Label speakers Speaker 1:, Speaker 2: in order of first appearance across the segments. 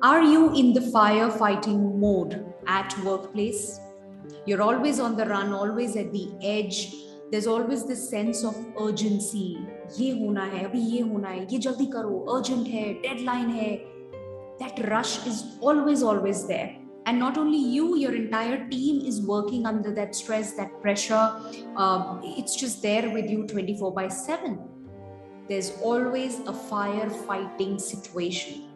Speaker 1: Are you in the firefighting mode at workplace? You're always on the run, always at the edge. There's always this sense of urgency. ये होना है, अभी ये होना है, ये जल्दी करो, urgent है, deadline है. That rush is always there. And not only you, your entire team is working under that stress, that pressure. It's just there with you 24/7. There's always a firefighting situation.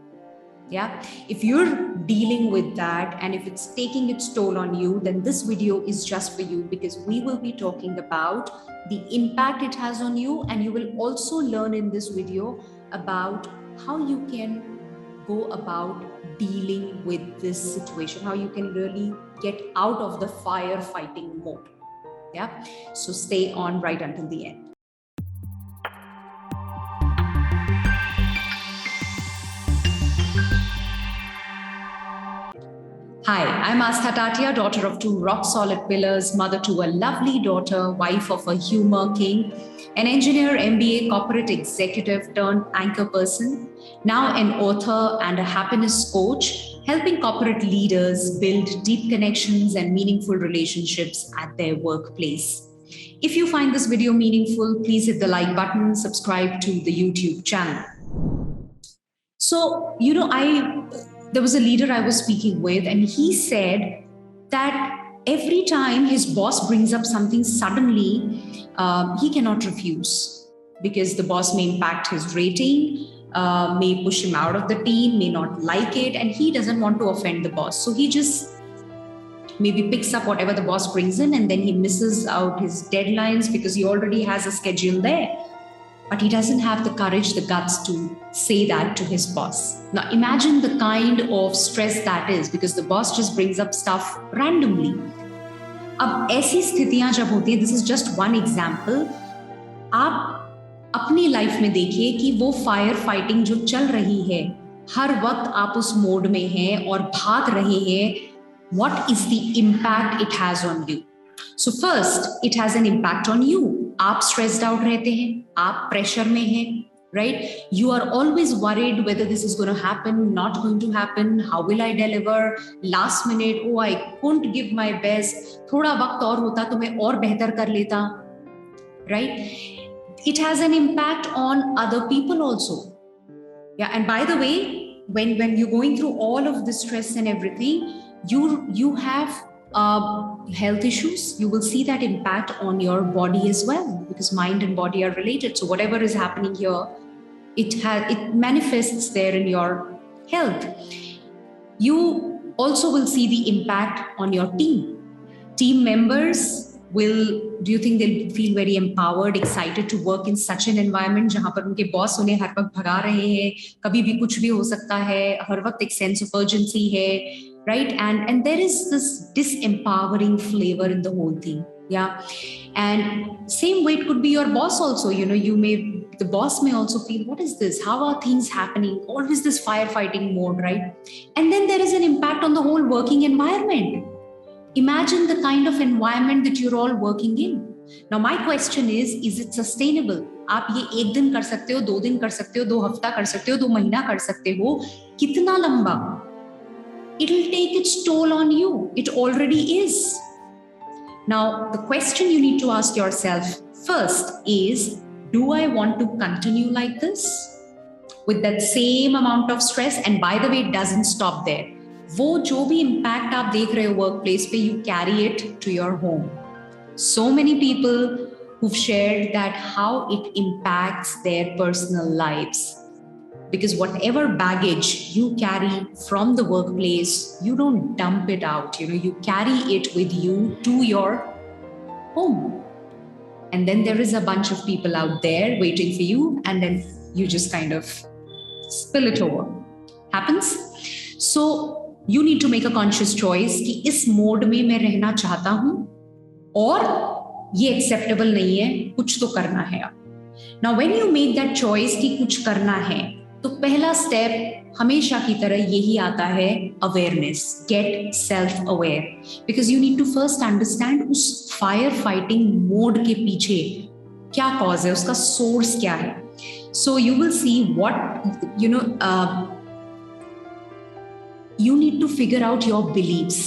Speaker 1: Yeah, if you're dealing with that and if it's taking its toll on you, then this video is just for you, because we will be talking about the impact it has on you, and you will also learn in this video about how you can go about dealing with this situation, how you can really get out of the firefighting mode. Yeah, so stay on right until the end. Hi, I'm Astha Tatia, daughter of 2 rock-solid pillars, mother to a lovely daughter, wife of a humor king, an engineer, MBA, corporate executive turned anchor person, now an author and a happiness coach, helping corporate leaders build deep connections and meaningful relationships at their workplace. If you find this video meaningful, please hit the like button, subscribe to the YouTube channel. So, there was a leader I was speaking with, and he said that every time his boss brings up something suddenly, he cannot refuse, because the boss may impact his rating, may push him out of the team, may not like it, and he doesn't want to offend the boss. So he just maybe picks up whatever the boss brings in, and then he misses out his deadlines because he already has a schedule there. But he doesn't have the courage, the guts to say that to his boss. Now imagine the kind of stress that is, because the boss just brings up stuff randomly. अब ऐसी स्थितियां जब होती है, this is just one example, आप अपनी life में देखिए कि वो फायर फाइटिंग जो चल रही है, हर वक्त आप उस मोड में हैं और भाग रहे हैं. What is the impact it has on you? So first, it has an impact on you. आप stressed out रहते हैं, आप pressure में हैं, right? You are always worried whether this is going to happen, not going to happen, how will I deliver, last minute, oh, I couldn't give my best, थोड़ा वक्त और होता तो मैं और बेहतर कर लेता, right? It has an impact on other people also. Yeah, and by the way, when you're going through all of this stress and everything, you have health issues. You will see that impact on your body as well, because mind and body are related. So whatever is happening here, it manifests there in your health. You also will see the impact on your team members. Do you think they'll feel very empowered, excited to work in such an environment जहां पर उनके boss उन्हें हर वक्त भगा रहे हैं, कभी भी कुछ भी हो सकता है, हर वक्त एक sense of urgency है, right? And there is this disempowering flavor in the whole thing. Yeah, and same way it could be your boss also. The boss may also feel, what is this? How are things happening? Always this firefighting mode, right? And then there is an impact on the whole working environment. Imagine the kind of environment that you're all working in. Now my question is it sustainable? आप ये 1 दिन कर सकते हो, 2 दिन कर सकते हो, 2 हफ्ता कर सकते हो, 2 महीना कर सकते हो, कितना लंबा? It'll take its toll on you. It already is. Now, the question you need to ask yourself first is, do I want to continue like this with that same amount of stress? And by the way, it doesn't stop there. वो जो भी impact आप देख रहे हो workplace पे, you carry it to your home. So many people who've shared that how it impacts their personal lives. Because whatever baggage you carry from the workplace, you don't dump it out. You carry it with you to your home. And then there is a bunch of people out there waiting for you, and then you just kind of spill it over. Happens? So you need to make a conscious choice कि इस mode में मैं रहना चाहता हूं और ये acceptable नहीं है, कुछ तो करना है अब. Now when you make that choice कि कुछ करना है, तो पहला स्टेप हमेशा की तरह यही आता है, awareness. Get self aware, because you need to first understand उस फायर फाइटिंग मोड के पीछे क्या कॉज है, उसका सोर्स क्या है. So you will see what, you need to figure out your beliefs.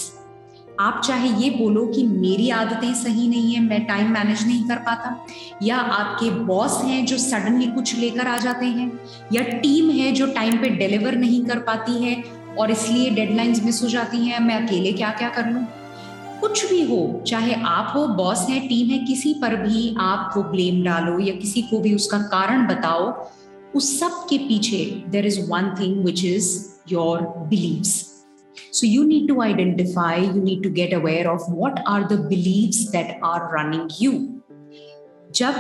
Speaker 1: आप चाहे ये बोलो कि मेरी आदतें सही नहीं है, मैं टाइम मैनेज नहीं कर पाता, या आपके बॉस हैं जो सडनली कुछ लेकर आ जाते हैं, या टीम है जो टाइम पे डिलीवर नहीं कर पाती है और इसलिए डेडलाइंस मिस हो जाती हैं, मैं अकेले क्या क्या कर लूं। कुछ भी हो, चाहे आप हो, बॉस है, टीम है, किसी पर भी आप वो ब्लेम डालो या किसी को भी उसका कारण बताओ, उस सब के पीछे there is one thing which is your beliefs. So you need to identify, you need to get aware of what are the beliefs that are running you. जब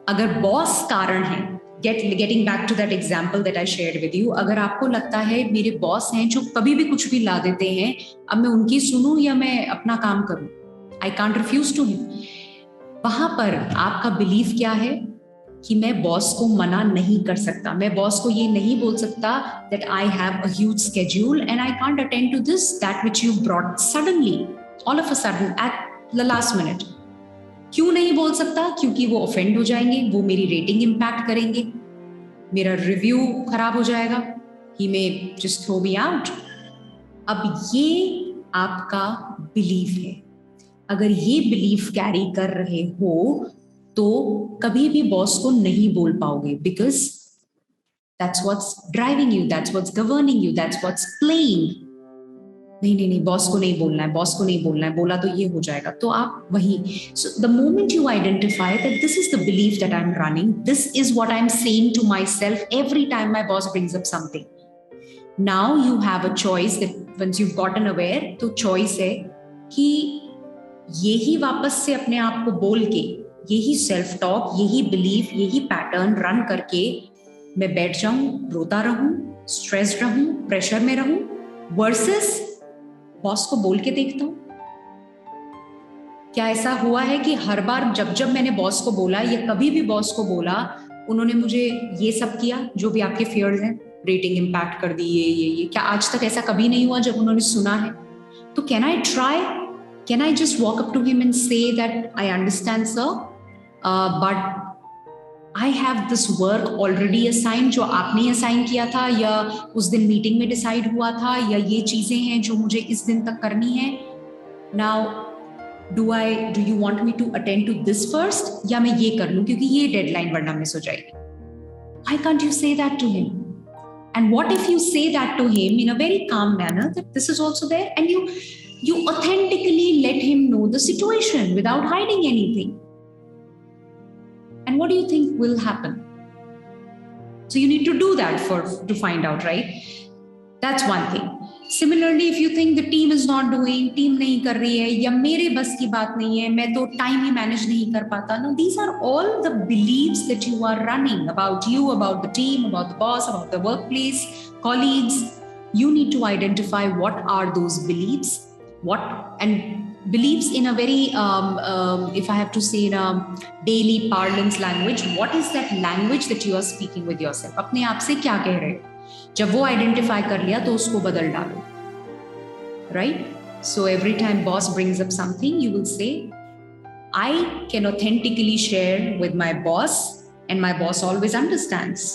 Speaker 1: अगर बॉस कारण है, getting back to that example that I shared with you, अगर आपको लगता है मेरे boss हैं जो कभी भी कुछ भी ला देते हैं, अब मैं उनकी सुनूं या मैं अपना काम करूं, I can't refuse to him. वहां पर आपका बिलीफ क्या है कि मैं बॉस को मना नहीं कर सकता, मैं बॉस को ये नहीं बोल सकता that I have a huge schedule and I can't attend to this, that which you brought suddenly, all of a sudden at the last minute. क्यों नहीं बोल सकता? क्योंकि वो ऑफेंड हो जाएंगे, वो मेरी रेटिंग इम्पैक्ट करेंगे, मेरा रिव्यू खराब हो जाएगा, he may just throw me out. अब ये आपका बिलीफ है. अगर ये बिलीफ कैरी कर रहे हो तो कभी भी बॉस को नहीं बोल पाओगे, because that's what's driving you, that's what's governing you, that's what's playing. नहीं, बॉस को नहीं बोलना है, बॉस को नहीं बोलना है, बोला तो ये हो जाएगा, तो आप वही. So the moment you identify that this is the belief that I am running, this is what I am saying to my self every time my boss brings up something, now you have a choice that once you gotten aware, तो choice है कि यही वापस से अपने आप को बोल के, यही सेल्फ टॉक, यही बिलीफ, यही पैटर्न रन करके मैं बैठ जाऊं, रोता रहूं, स्ट्रेस्ड रहूं, प्रेशर में रहूं, वर्सेस बॉस को बोल के देखता हूं. क्या ऐसा हुआ है कि हर बार जब जब मैंने बॉस को बोला या कभी भी बॉस को बोला, उन्होंने मुझे ये सब किया जो भी आपके फियर्स हैं, रेटिंग इम्पैक्ट कर दी, ये क्या आज तक ऐसा कभी नहीं हुआ जब उन्होंने सुना है? तो can I try, can I just walk up to him and say that I understand sir, but I have this work already assigned जो आपने असाइन किया था या उस दिन मीटिंग में डिसाइड हुआ था, या ये चीजें हैं जो मुझे इस दिन तक करनी है. Now do you want me to attend to this first, या मैं ये कर लूं क्योंकि ये डेडलाइन वरना मिस हो जाएगी? Why can't you say that to him? And what if you say that to him in a very calm manner that this is also there, and you authentically let him know the situation without hiding anything? And what do you think will happen? So you need to do that to find out, right? That's one thing. Similarly, if you think the team is not doing, team नहीं कर रही है, या मेरे बस की बात नहीं है, मैं तो टाइम ही मैनेज नहीं कर पाता. No, these are all the beliefs that you are running about you, about the team, about the boss, about the workplace, colleagues. You need to identify what are those beliefs, and beliefs in a very if I have to say in a daily parlance language, what is that language that you are speaking with yourself? अपने आप से क्या कह रहे हो? जब वो identify कर लिया तो उसको बदल डालो, right? So every time boss brings up something, you will say, I can authentically share with my boss and my boss always understands.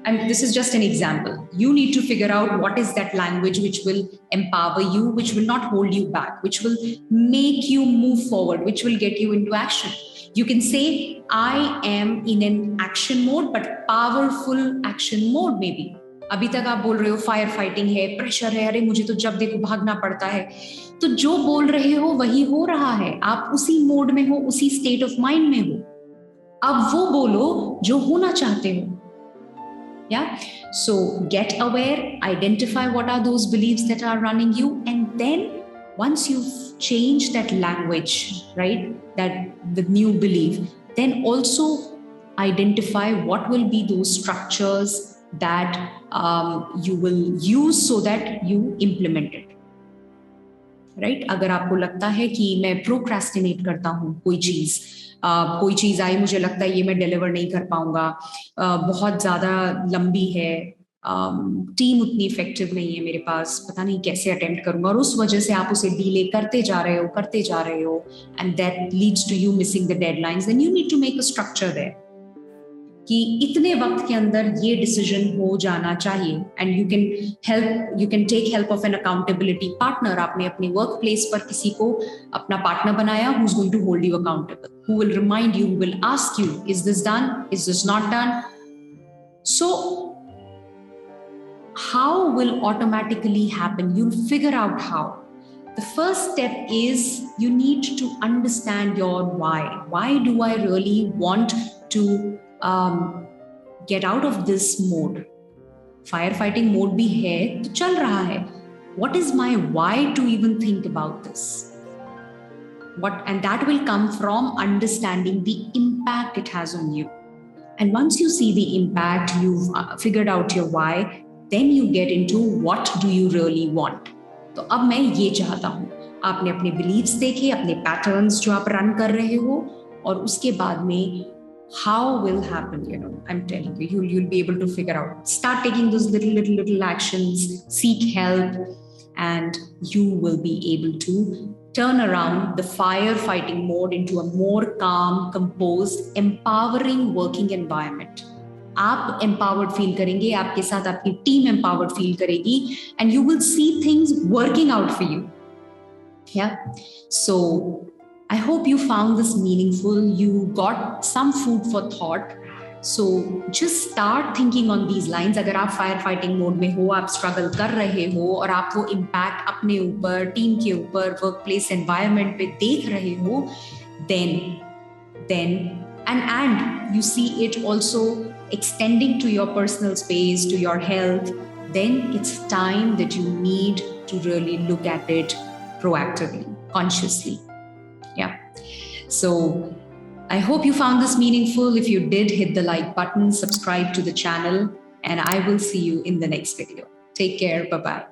Speaker 1: And this is just an example. You need to figure out what is that language which will empower you, which will not hold you back, which will make you move forward, which will get you into action. You can say, I am in an action mode, but powerful action mode maybe. अभी तक आप बोल रहे हो fire fighting है, pressure है, अरे मुझे तो जब देखो भागना पड़ता है. तो जो बोल रहे हो वही हो रहा है, आप उसी मोड में हो, उसी स्टेट ऑफ माइंड में हो. अब वो बोलो जो होना चाहते हो. Yeah. So get aware, identify what are those beliefs that are running you, and then once you've changed that language, right, that the new belief, then also identify what will be those structures that you will use so that you implement it. Right? अगर आपको लगता है कि मैं procrastinate करता हूँ कोई चीज आई, मुझे लगता है ये मैं डिलीवर नहीं कर पाऊंगा, बहुत ज्यादा लंबी है, टीम उतनी इफेक्टिव नहीं है मेरे पास, पता नहीं कैसे अटेम्प्ट करूंगा, और उस वजह से आप उसे डिले करते जा रहे हो, and that leads to you missing the deadlines. Then you need to make a structure there. कि इतने वक्त के अंदर ये डिसीजन हो जाना चाहिए, and you can take help of an accountability partner. आपने अपने वर्क प्लेस पर किसी को अपना पार्टनर बनाया who is going to hold you accountable, who will remind you, who will ask you, is this done, is this not done. So how will automatically happen? You'll figure out how. The first step is you need to understand your why. Why do I really want to get out of this mode? Firefighting mode bhi hai to chal raha hai. What is my why to even think about this? And that will come from understanding the impact it has on you. And once you see the impact, you've figured out your why, then you get into what do you really want. तो अब मैं ये चाहता हूँ. आपने अपने beliefs देखे, अपने पैटर्न्स जो आप रन कर रहे हो, और उसके बाद में how will happen, I'm telling you, you'll be able to figure out. Start taking those little actions, seek help, and you will be able to turn around the firefighting mode into a more calm, composed, empowering working environment. आप empowered feel करेंगे, आपके साथ आपकी team empowered feel करेगी, and you will see things working out for you. Yeah. So I hope you found this meaningful. You got some food for thought. So just start thinking on these lines. अगर आप firefighting mode में हो, आप struggle कर रहे हो, और आप वो impact अपने ऊपर, टीम के ऊपर, workplace environment पे देख रहे हो, then and you see it also extending to your personal space, to your health, then it's time that you need to really look at it proactively, consciously. Yeah. So I hope you found this meaningful. If you did, hit the like button, subscribe to the channel, and I will see you in the next video. Take care. Bye-bye.